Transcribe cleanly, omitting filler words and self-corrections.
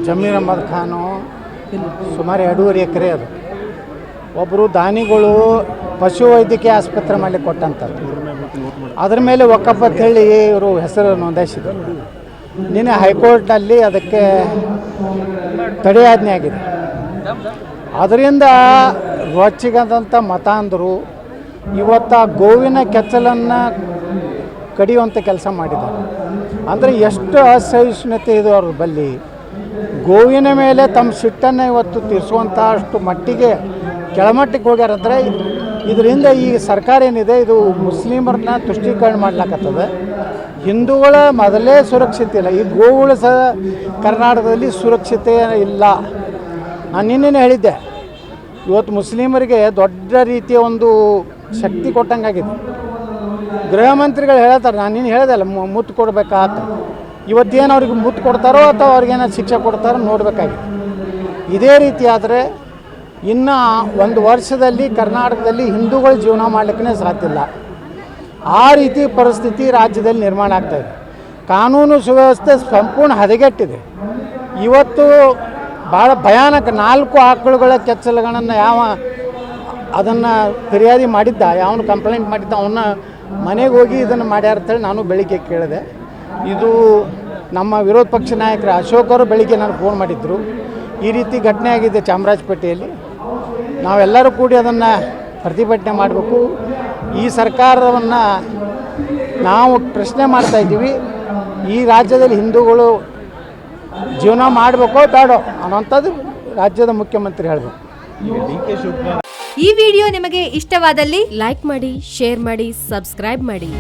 ಜಮೀರ್ ಅಹ್ಮದ್ ಖಾನು ಸುಮಾರು 2.5 ಎಕರೆ ಅದು. ಒಬ್ಬರು ದಾನಿಗಳು ಪಶುವೈದ್ಯಕೀಯ ಆಸ್ಪತ್ರೆ ಮಾಡಲಿಕ್ಕೆ ಕೊಟ್ಟಂಥದ್ದು. ಅದ್ರ ಮೇಲೆ ವಕಫ್ ಅಂತ ಹೇಳಿ ಇವರು ಹೆಸರು ನೋಂದಾಯಿಸಿದರು. ನಿನ್ನೆ ಹೈಕೋರ್ಟ್ನಲ್ಲಿ ಅದಕ್ಕೆ ತಡೆಯಾಜ್ಞೆ ಆಗಿದೆ. ಅದರಿಂದ ರೊಚ್ಚಿಗದಂಥ ಮತ ಅಂದರು. ಇವತ್ತು ಗೋವಿನ ಕೆಚ್ಚಲನ್ನು ಕಡಿಯುವಂಥ ಕೆಲಸ ಮಾಡಿದ್ದಾರೆ. ಅಂದರೆ ಎಷ್ಟು ಅಸಹಿಷ್ಣುತೆ ಇದು ಅವ್ರ ಬಲ್ಲಿ. ಗೋವಿನ ಮೇಲೆ ತಮ್ಮ ಸಿಟ್ಟನ್ನು ಇವತ್ತು ತೀರಿಸುವಂಥ ಅಷ್ಟು ಮಟ್ಟಿಗೆ ಕೆಳಮಟ್ಟಕ್ಕೆ ಹೋಗ್ಯಾರಂದರೆ ಇದರಿಂದ ಈ ಸರ್ಕಾರ ಏನಿದೆ ಇದು ಮುಸ್ಲಿಮರನ್ನ ತುಷ್ಟೀಕರಣ ಮಾಡ್ಲಿಕ್ಕತ್ತದೆ. ಹಿಂದೂಗಳ ಮೊದಲೇ ಸುರಕ್ಷತೆ ಇಲ್ಲ, ಈ ಗೋವುಗಳು ಸಹ ಕರ್ನಾಟಕದಲ್ಲಿ ಸುರಕ್ಷತೆ ಇಲ್ಲ. ನಾನು ನಿನ್ನೆ ಹೇಳಿದ್ದೆ, ಇವತ್ತು ಮುಸ್ಲಿಮರಿಗೆ ದೊಡ್ಡ ರೀತಿಯ ಒಂದು ಶಕ್ತಿ ಕೊಟ್ಟಂಗಾಗಿದೆ. ಗೃಹ ಮಂತ್ರಿಗಳು ಹೇಳ್ತಾರೆ, ನಾನು ನೀನು ಹೇಳ್ದಲ್ಲ ಮುತ್ತು ಕೊಡಬೇಕಾತ. ಇವತ್ತೇನು ಅವ್ರಿಗೆ ಮುತ್ತು ಕೊಡ್ತಾರೋ ಅಥವಾ ಅವ್ರಿಗೇನೋ ಶಿಕ್ಷೆ ಕೊಡ್ತಾರೋ ನೋಡಬೇಕಾಗಿದೆ. ಇದೇ ರೀತಿ ಆದರೆ ಇನ್ನು 1 ವರ್ಷದಲ್ಲಿ ಕರ್ನಾಟಕದಲ್ಲಿ ಹಿಂದೂಗಳು ಜೀವನ ಮಾಡಲಿಕ್ಕೆ ಸಾಧ್ಯ ಇಲ್ಲ. ಆ ರೀತಿ ಪರಿಸ್ಥಿತಿ ರಾಜ್ಯದಲ್ಲಿ ನಿರ್ಮಾಣ ಆಗ್ತಾಯಿದೆ. ಕಾನೂನು ಸುವ್ಯವಸ್ಥೆ ಸಂಪೂರ್ಣ ಹದಗೆಟ್ಟಿದೆ. ಇವತ್ತು ಭಾಳ ಭಯಾನಕ 4 ಆಕಳುಗಳ ಕೆಚ್ಚಲುಗಳನ್ನು ಅದನ್ನು ಫಿರ್ಯಾದಿ ಮಾಡಿದ್ದ, ಯಾವನು ಕಂಪ್ಲೇಂಟ್ ಮಾಡಿದ್ದ ಅವನ್ನ ಮನೆಗೆ ಹೋಗಿ ಇದನ್ನು ಮಾಡ್ಯಾರ ಅಂತೇಳಿ ನಾನು ಬೆಳಿಗ್ಗೆ ಕೇಳಿದೆ. ಇದು ನಮ್ಮ ವಿರೋಧ ಪಕ್ಷ ನಾಯಕರು ಅಶೋಕ್ ಅವರು ಬೆಳಿಗ್ಗೆ ನನಗೆ ಫೋನ್ ಮಾಡಿದ್ದರು. ಈ ರೀತಿ ಘಟನೆ ಆಗಿದೆ ಚಾಮರಾಜಪೇಟೆಯಲ್ಲಿ. ನಾವೆಲ್ಲರೂ ಕೂಡಿ ಅದನ್ನು ಪ್ರತಿಭಟನೆ ಮಾಡಬೇಕು. ಈ ಸರ್ಕಾರವನ್ನು ನಾವು ಪ್ರಶ್ನೆ ಮಾಡ್ತಾಯಿದ್ದೀವಿ, ಈ ರಾಜ್ಯದಲ್ಲಿ ಹಿಂದೂಗಳು ಜೀವನ ಮಾಡಬೇಕೋ ಬೇಡೋ ಅನ್ನೋಂಥದ್ದು ರಾಜ್ಯದ ಮುಖ್ಯಮಂತ್ರಿ ಹೇಳಬೇಕು. ಈ ವಿಡಿಯೋ ನಿಮಗೆ ಇಷ್ಟವಾದಲ್ಲಿ ಲೈಕ್ ಮಾಡಿ, ಶೇರ್ ಮಾಡಿ, ಸಬ್ಸ್ಕ್ರೈಬ್ ಮಾಡಿ.